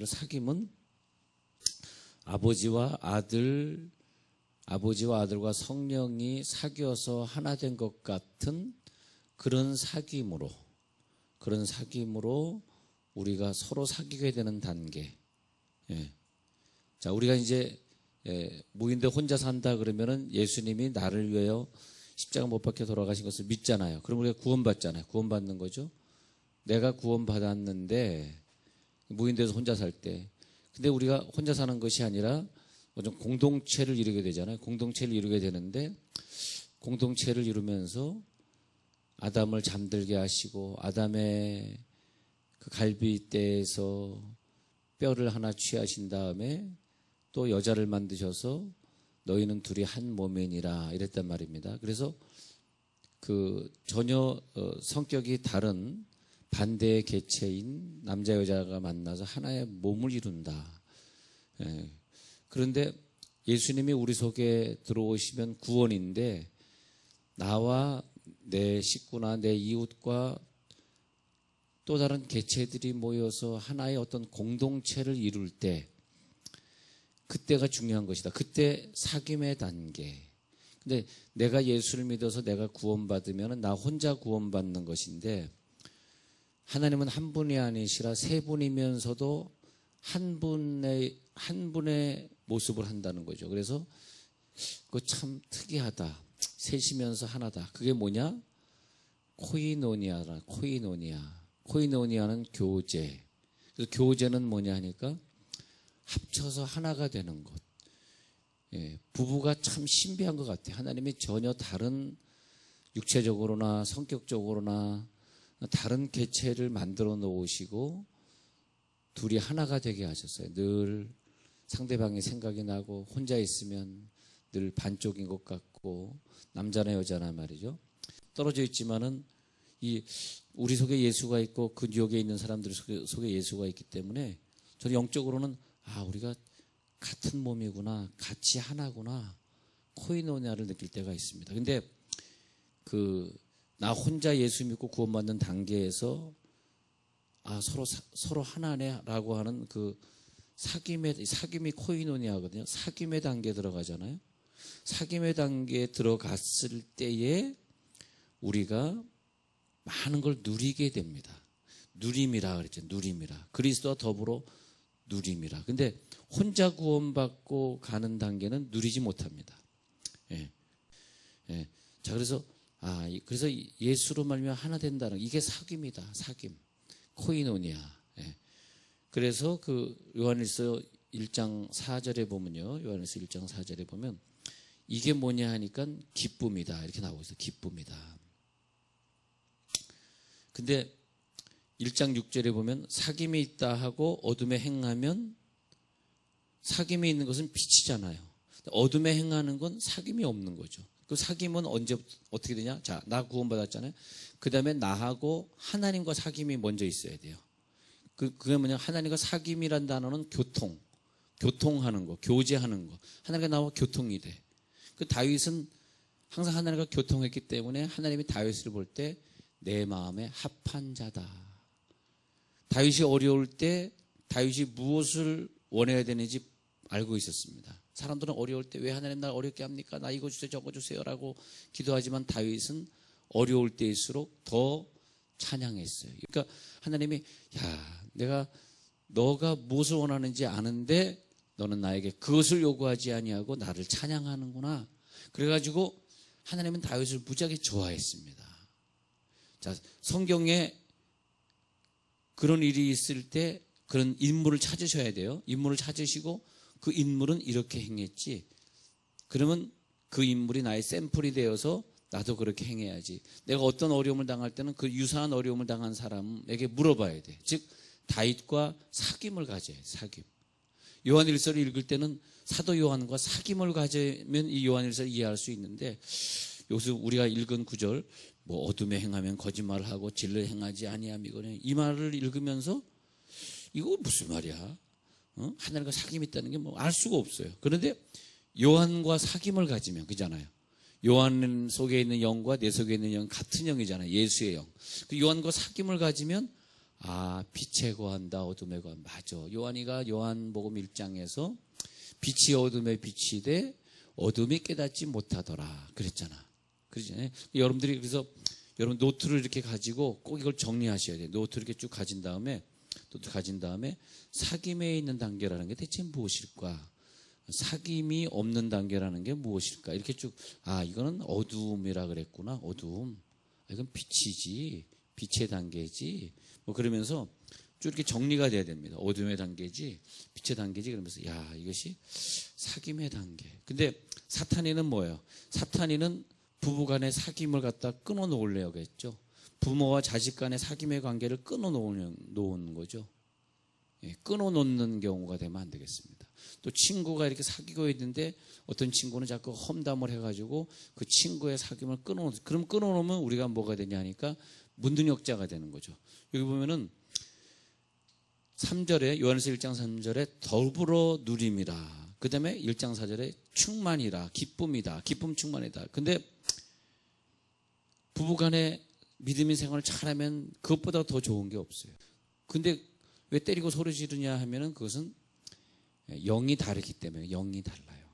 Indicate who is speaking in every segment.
Speaker 1: 사귐은 아버지와 아들과 성령이 사귀어서 하나 된 것 같은 그런 사귐으로 우리가 서로 사귀게 되는 단계. 예. 자, 우리가 이제 무인도 혼자 산다 그러면은 예수님이 나를 위하여 십자가 못 박혀 돌아가신 것을 믿잖아요. 그럼 우리가 구원받잖아요. 구원받는 거죠. 내가 구원받았는데 무인도에서 혼자 살 때. 근데 우리가 혼자 사는 것이 아니라 어떤 공동체를 이루게 되잖아요. 공동체를 이루게 되는데 공동체를 이루면서 아담을 잠들게 하시고 아담의 그 갈비뼈에서 뼈를 하나 취하신 다음에 또 여자를 만드셔서 너희는 둘이 한 몸이니라 이랬단 말입니다. 그래서 그 전혀 성격이 다른 반대의 개체인 남자 여자가 만나서 하나의 몸을 이룬다. 예. 그런데 예수님이 우리 속에 들어오시면 구원인데 나와 내 식구나 내 이웃과 또 다른 개체들이 모여서 하나의 어떤 공동체를 이룰 때 그때가 중요한 것이다. 그때 사귐의 단계. 근데 내가 예수를 믿어서 내가 구원받으면 나 혼자 구원받는 것인데 하나님은 한 분이 아니시라 세 분이면서도 한 분의 모습을 한다는 거죠. 그래서 그거 참 특이하다. 셋이면서 하나다. 그게 뭐냐? 코이노니아라. 코이노니아는 교제. 그래서 교제는 뭐냐 하니까 합쳐서 하나가 되는 것. 예, 부부가 참 신비한 것 같아요. 하나님이 전혀 다른 육체적으로나 성격적으로나 다른 개체를 만들어 놓으시고 둘이 하나가 되게 하셨어요. 늘 상대방의 생각이 나고 혼자 있으면 늘 반쪽인 것 같고 남자나 여자나 말이죠. 떨어져 있지만은 우리 속에 예수가 있고 그 뉴욕에 있는 사람들 속에 예수가 있기 때문에 저는 영적으로는 우리가 같은 몸이구나, 같이 하나구나, 코이노니아를 느낄 때가 있습니다. 근데 나 혼자 예수 믿고 구원받는 단계에서 서로 하나네라고 하는 그 사귐이 코이노니아거든요. 사귐의 단계에 들어가잖아요. 사귐의 단계에 들어갔을 때에 우리가 많은 걸 누리게 됩니다. 누림이라 그랬죠. 누림이라. 그리스도와 더불어 누림이라. 근데 혼자 구원받고 가는 단계는 누리지 못합니다. 예. 예. 자, 그래서 예수로 말미암아 하나 된다는 이게 사귐이다. 사귐. 코이노니아. 예. 그래서 요한일서 1장 4절에 보면요. 요한일서 1장 4절에 보면 이게 뭐냐 하니까 기쁨이다. 이렇게 나오고 있어요. 기쁨이다. 근데 1장 6절에 보면 사귐이 있다 하고 어둠에 행하면 사귐이 있는 것은 빛이잖아요. 어둠에 행하는 건 사귐이 없는 거죠. 그 사귐은 어떻게 되냐? 자, 나 구원받았잖아요. 그 다음에 나하고 하나님과 사귐이 먼저 있어야 돼요. 그게 뭐냐? 하나님과 사귐이란 단어는 교통하는 거, 교제하는 거. 하나님과 나와 교통이 돼. 다윗은 항상 하나님과 교통했기 때문에 하나님이 다윗을 볼 때 내 마음에 합한 자다. 다윗이 어려울 때 다윗이 무엇을 원해야 되는지 알고 있었습니다. 사람들은 어려울 때 왜 하나님 날 어렵게 합니까? 나 이거 주세요 저거 주세요 라고 기도하지만 다윗은 어려울 때일수록 더 찬양했어요. 그러니까 하나님이 너가 무엇을 원하는지 아는데 너는 나에게 그것을 요구하지 아니하고 나를 찬양하는구나. 그래가지고 하나님은 다윗을 무지하게 좋아했습니다. 자, 성경에 그런 일이 있을 때 그런 인물을 찾으셔야 돼요. 인물을 찾으시고 그 인물은 이렇게 행했지. 그러면 그 인물이 나의 샘플이 되어서 나도 그렇게 행해야지. 내가 어떤 어려움을 당할 때는 그 유사한 어려움을 당한 사람에게 물어봐야 돼. 즉 다윗과 사귐을 가져야 돼. 사귐. 요한일서를 읽을 때는 사도 요한과 사귐을 가지면 이 요한일서를 이해할 수 있는데 여기서 우리가 읽은 구절 어둠에 행하면 거짓말을 하고 진리를 행하지 아니함이거든요. 이 말을 읽으면서 이거 무슨 말이야? 하나님과 사귐이 있다는 게 알 수가 없어요. 그런데 요한과 사귐을 가지면 그잖아요. 요한 속에 있는 영과 내 속에 있는 영 같은 영이잖아요. 예수의 영. 그 요한과 사귐을 가지면 빛에 거한다, 어둠에 거한다. 맞아. 요한이가 요한복음 1장에서 빛이 어둠에 비치되 어둠이 깨닫지 못하더라 그랬잖아. 그러잖아요. 여러분들이 그래서 여러분 노트를 이렇게 가지고 꼭 이걸 정리하셔야 돼요. 노트를 이렇게 쭉 가진 다음에 사귐에 있는 단계라는 게 대체 무엇일까? 사귐이 없는 단계라는 게 무엇일까? 이렇게 쭉 이거는 어두움이라 그랬구나. 어두움. 이건 빛이지. 빛의 단계지. 뭐 그러면서 쭉 이렇게 정리가 돼야 됩니다. 어둠의 단계지, 빛의 단계지. 그러면서 이것이 사귐의 단계. 근데 사탄이는 뭐예요? 사탄이는 부부간의 사귐을 갖다 끊어놓으려고 했죠. 부모와 자식 간의 사귐의 관계를 끊어놓는 거죠. 끊어놓는 경우가 되면 안 되겠습니다. 또 친구가 이렇게 사귀고 있는데 어떤 친구는 자꾸 험담을 해가지고 그 친구의 사귐을 끊어놓는. 그럼 끊어놓으면 우리가 뭐가 되냐 하니까 문둥역자가 되는 거죠. 여기 보면은 3절에 요한일서 1장 3절에 더불어 누림이라. 그 다음에 1장 4절에 충만이라. 기쁨이다. 기쁨 충만이다. 근데 부부간에 믿음의 생활을 잘하면 그것보다 더 좋은 게 없어요. 근데 왜 때리고 소리 지르냐 하면은 그것은 영이 다르기 때문에. 영이 달라요.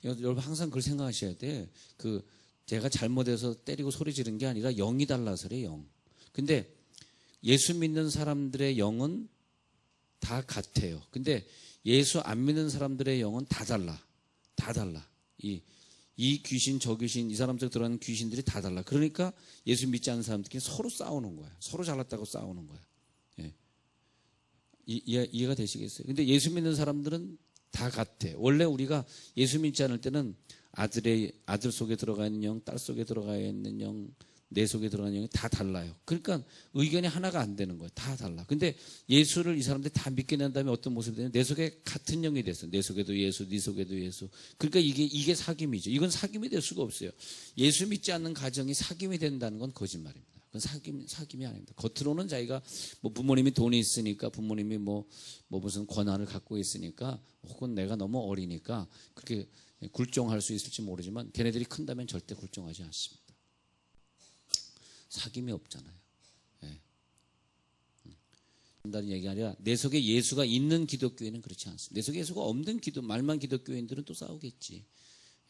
Speaker 1: 여러분 항상 그걸 생각하셔야 돼. 제가 잘못해서 때리고 소리 지른 게 아니라 영이 달라서 그래. 영. 근데 예수 믿는 사람들의 영은 다 같아요. 근데 예수 안 믿는 사람들의 영은 다 달라. 다 달라. 이 귀신, 저 귀신, 이 사람 쪽 들어가는 귀신들이 다 달라. 그러니까 예수 믿지 않는 사람들끼리 서로 싸우는 거야. 서로 잘났다고 싸우는 거야. 예. 이해가 되시겠어요? 근데 예수 믿는 사람들은 다 같아. 원래 우리가 예수 믿지 않을 때는 아들 속에 들어가 있는 영, 딸 속에 들어가 있는 영, 내 속에 들어가는 영이 다 달라요. 그러니까 의견이 하나가 안 되는 거예요. 다 달라. 근데 예수를 이 사람들이 다 믿게 된 다음에 어떤 모습이 되냐면 내 속에 같은 영이 됐어. 내 속에도 예수, 네 속에도 예수. 그러니까 이게 사귐이죠. 이건 사귐이 될 수가 없어요. 예수 믿지 않는 가정이 사귐이 된다는 건 거짓말입니다. 그건 사귐이 아닙니다. 겉으로는 자기가 뭐 부모님이 돈이 있으니까, 부모님이 뭐 무슨 권한을 갖고 있으니까, 혹은 내가 너무 어리니까 그렇게 굴종할 수 있을지 모르지만 걔네들이 큰다면 절대 굴종하지 않습니다. 사귐이 없잖아요. 예. 다른 얘기가 아니라 내 속에 예수가 있는 기독교인은 그렇지 않습니다. 내 속에 예수가 없는 말만 기독교인들은 또 싸우겠지.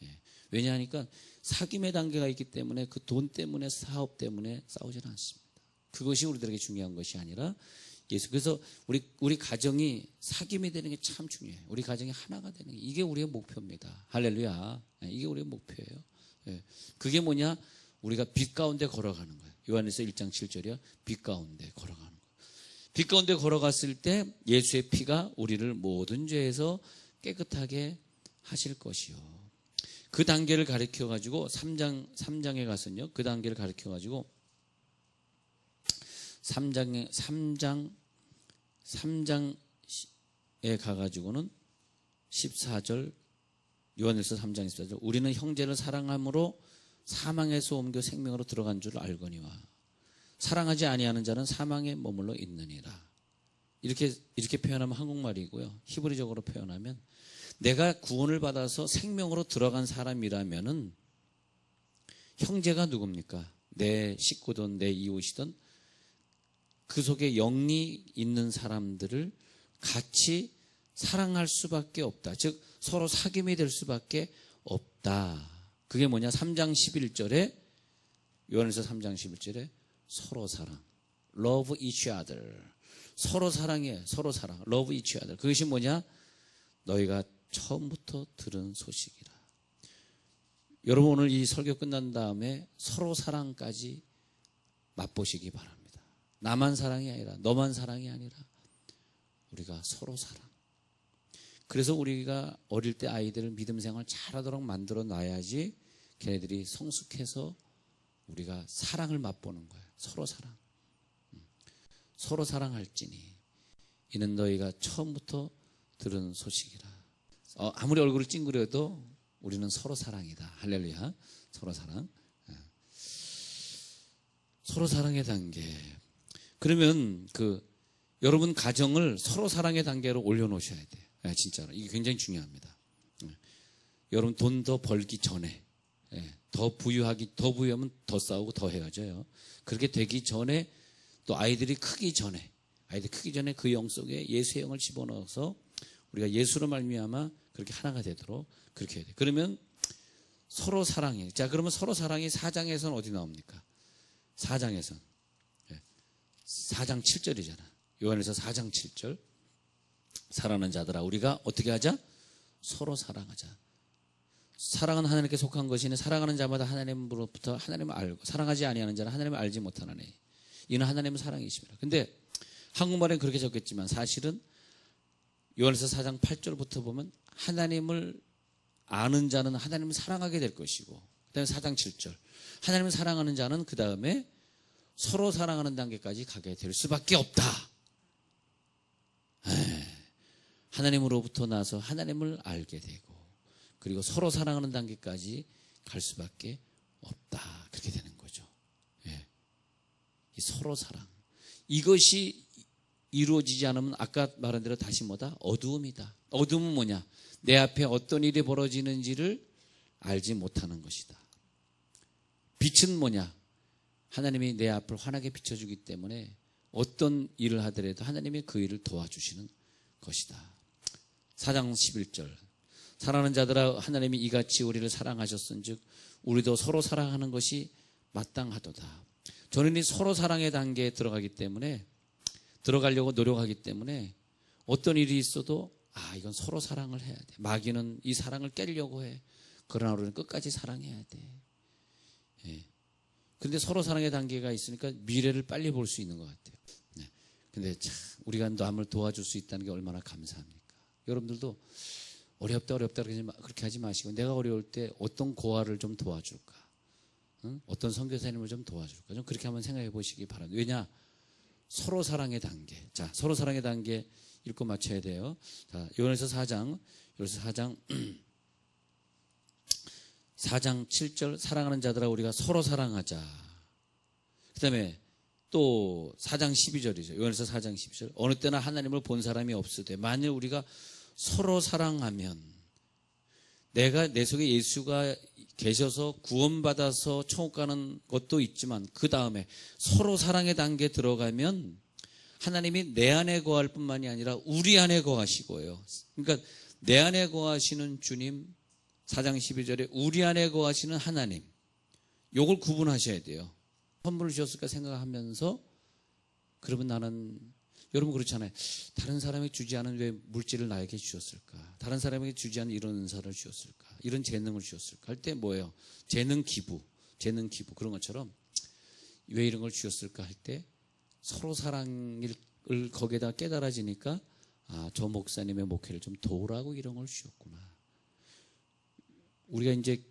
Speaker 1: 예. 왜냐하니까 사귐의 단계가 있기 때문에 그 돈 때문에 사업 때문에 싸우지는 않습니다. 그것이 우리들에게 중요한 것이 아니라 예수. 그래서 우리 가정이 사귐이 되는 게 참 중요해요. 우리 가정이 하나가 되는 게 이게 우리의 목표입니다. 할렐루야. 예. 이게 우리의 목표예요. 예. 그게 뭐냐? 우리가 빛 가운데 걸어가는 거예요. 요한일서 1장 7절이요. 빛 가운데 걸어가는 거예요. 빛 가운데 걸어갔을 때 예수의 피가 우리를 모든 죄에서 깨끗하게 하실 것이요. 그 단계를 가르쳐 가지고 3장에 가서는요. 그 단계를 가르쳐 가지고 3장에 가 가지고는 14절 요한일서 3장 14절 우리는 형제를 사랑함으로 사망에서 옮겨 생명으로 들어간 줄 알거니와 사랑하지 아니하는 자는 사망에 머물러 있느니라. 이렇게 표현하면 한국말이고요. 히브리적으로 표현하면 내가 구원을 받아서 생명으로 들어간 사람이라면은 형제가 누굽니까? 내 식구든 내 이웃이든 그 속에 영이 있는 사람들을 같이 사랑할 수밖에 없다. 즉 서로 사귐이 될 수밖에 없다. 그게 뭐냐? 3장 11절에 요한일서 3장 11절에 서로 사랑. Love each other. 서로 사랑해. 서로 사랑. Love each other. 그것이 뭐냐? 너희가 처음부터 들은 소식이라. 여러분 오늘 이 설교 끝난 다음에 서로 사랑까지 맛보시기 바랍니다. 나만 사랑이 아니라 너만 사랑이 아니라 우리가 서로 사랑. 그래서 우리가 어릴 때 아이들을 믿음 생활 잘하도록 만들어 놔야지 걔네들이 성숙해서 우리가 사랑을 맛보는 거예요. 서로 사랑. 서로 사랑할지니 이는 너희가 처음부터 들은 소식이라. 아무리 얼굴을 찡그려도 우리는 서로 사랑이다. 할렐루야. 서로 사랑. 서로 사랑의 단계. 그러면 여러분 가정을 서로 사랑의 단계로 올려놓으셔야 돼요. 진짜로 이게 굉장히 중요합니다. 여러분 돈 더 벌기 전에 더 부유하면 더 싸우고 더 헤어져요. 그렇게 되기 전에 또 아이들이 크기 전에 아이들 크기 전에 그 영 속에 예수의 영을 집어넣어서 우리가 예수로 말미암아 그렇게 하나가 되도록 그렇게 해야 돼. 그러면 서로 사랑해. 자, 그러면 서로 사랑이 4장에서는 어디 나옵니까? 4장에서는 4장 7절이잖아. 요한에서 4장 7절. 사랑하는 자들아, 우리가 어떻게 하자? 서로 사랑하자. 사랑은 하나님께 속한 것이니 사랑하는 자마다 하나님으로부터 하나님을 알고 사랑하지 아니하는 자는 하나님을 알지 못하나니 이는 하나님은 사랑이십니다. 근데 한국말엔 그렇게 적겠지만 사실은 요한에서 4장 8절부터 보면 하나님을 아는 자는 하나님을 사랑하게 될 것이고, 그다음에 4장 7절 하나님을 사랑하는 자는 그 다음에 서로 사랑하는 단계까지 가게 될 수밖에 없다. 하나님으로부터 나서 하나님을 알게 되고, 그리고 서로 사랑하는 단계까지 갈 수밖에 없다. 그렇게 되는 거죠. 예. 이 서로 사랑, 이것이 이루어지지 않으면 아까 말한 대로 다시 뭐다? 어두움이다. 어두움은 뭐냐? 내 앞에 어떤 일이 벌어지는지를 알지 못하는 것이다. 빛은 뭐냐? 하나님이 내 앞을 환하게 비춰주기 때문에 어떤 일을 하더라도 하나님이 그 일을 도와주시는 것이다. 4장 11절 사랑하는 자들아, 하나님이 이같이 우리를 사랑하셨은즉 우리도 서로 사랑하는 것이 마땅하도다. 저는 이 서로 사랑의 단계에 들어가기 때문에, 들어가려고 노력하기 때문에 어떤 일이 있어도 이건 서로 사랑을 해야 돼. 마귀는 이 사랑을 깨려고 해. 그러나 우리는 끝까지 사랑해야 돼. 예. 근데 서로 사랑의 단계가 있으니까 미래를 빨리 볼 수 있는 것 같아요. 네. 근데 참 우리가 남을 도와줄 수 있다는 게 얼마나 감사합니까? 여러분들도 어렵다 그렇게 하지 마시고, 내가 어려울 때 어떤 고아를 좀 도와줄까? 응? 어떤 선교사님을 좀 도와줄까? 좀 그렇게 한번 생각해 보시기 바랍니다. 왜냐? 서로 사랑의 단계. 자, 서로 사랑의 단계 읽고 맞춰야 돼요. 자, 요한에서 4장 7절 사랑하는 자들아, 우리가 서로 사랑하자. 그 다음에 또 4장 12절이죠. 요한에서 4장 12절. 어느 때나 하나님을 본 사람이 없으되 만일 우리가 서로 사랑하면, 내가 내 속에 예수가 계셔서 구원받아서 천국 가는 것도 있지만 그 다음에 서로 사랑의 단계에 들어가면 하나님이 내 안에 거할 뿐만이 아니라 우리 안에 거하시고요. 그러니까 내 안에 거하시는 주님, 4장 12절에 우리 안에 거하시는 하나님, 요걸 구분하셔야 돼요. 선물을 주셨을까 생각하면서, 그러면 나는, 여러분 그렇잖아요. 다른 사람이 주지 않은 왜 물질을 나에게 주셨을까? 다른 사람에게 주지 않은 이런 은사를 주셨을까? 이런 재능을 주셨을까? 할 때 뭐예요? 재능 기부 그런 것처럼 왜 이런 걸 주셨을까 할 때 서로 사랑을 거기에다 깨달아지니까, 저 목사님의 목회를 좀 도우라고 이런 걸 주셨구나. 우리가 이제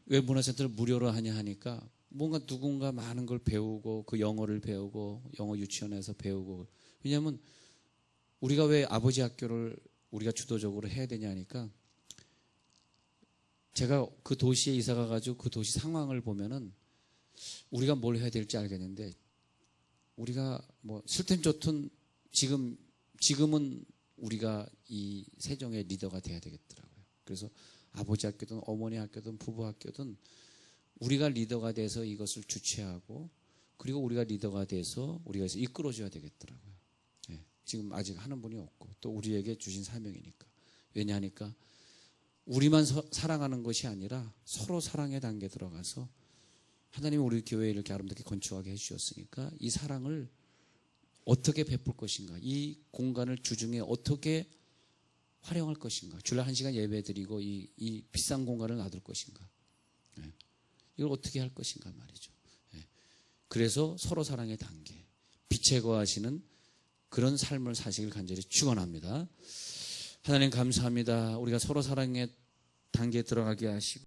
Speaker 1: 왜 문화센터를 무료로 하냐 하니까 뭔가 누군가 많은 걸 배우고, 그 영어를 배우고, 영어 유치원에서 배우고. 왜냐하면 우리가 왜 아버지 학교를 우리가 주도적으로 해야 되냐 하니까, 제가 그 도시에 이사 가가지고 그 도시 상황을 보면은 우리가 뭘 해야 될지 알겠는데, 우리가 뭐 싫든 좋든 지금은 우리가 이 세종의 리더가 돼야 되겠더라고요. 그래서 아버지 학교든 어머니 학교든 부부 학교든 우리가 리더가 돼서 이것을 주최하고, 그리고 우리가 리더가 돼서 우리가 이끌어줘야 되겠더라고요. 예, 지금 아직 하는 분이 없고, 또 우리에게 주신 사명이니까. 왜냐하니까 우리만 사랑하는 것이 아니라 서로 사랑의 단계에 들어가서 하나님이 우리 교회를 이렇게 아름답게 건축하게 해주셨으니까 이 사랑을 어떻게 베풀 것인가, 이 공간을 주중에 어떻게 활용할 것인가, 주일 1시간 예배 드리고 이 비싼 공간을 놔둘 것인가, 예, 이걸 어떻게 할 것인가 말이죠. 예, 그래서 서로 사랑의 단계, 빛에 거하시는 그런 삶을 사시길 간절히 축원합니다. 하나님 감사합니다. 우리가 서로 사랑의 단계에 들어가게 하시고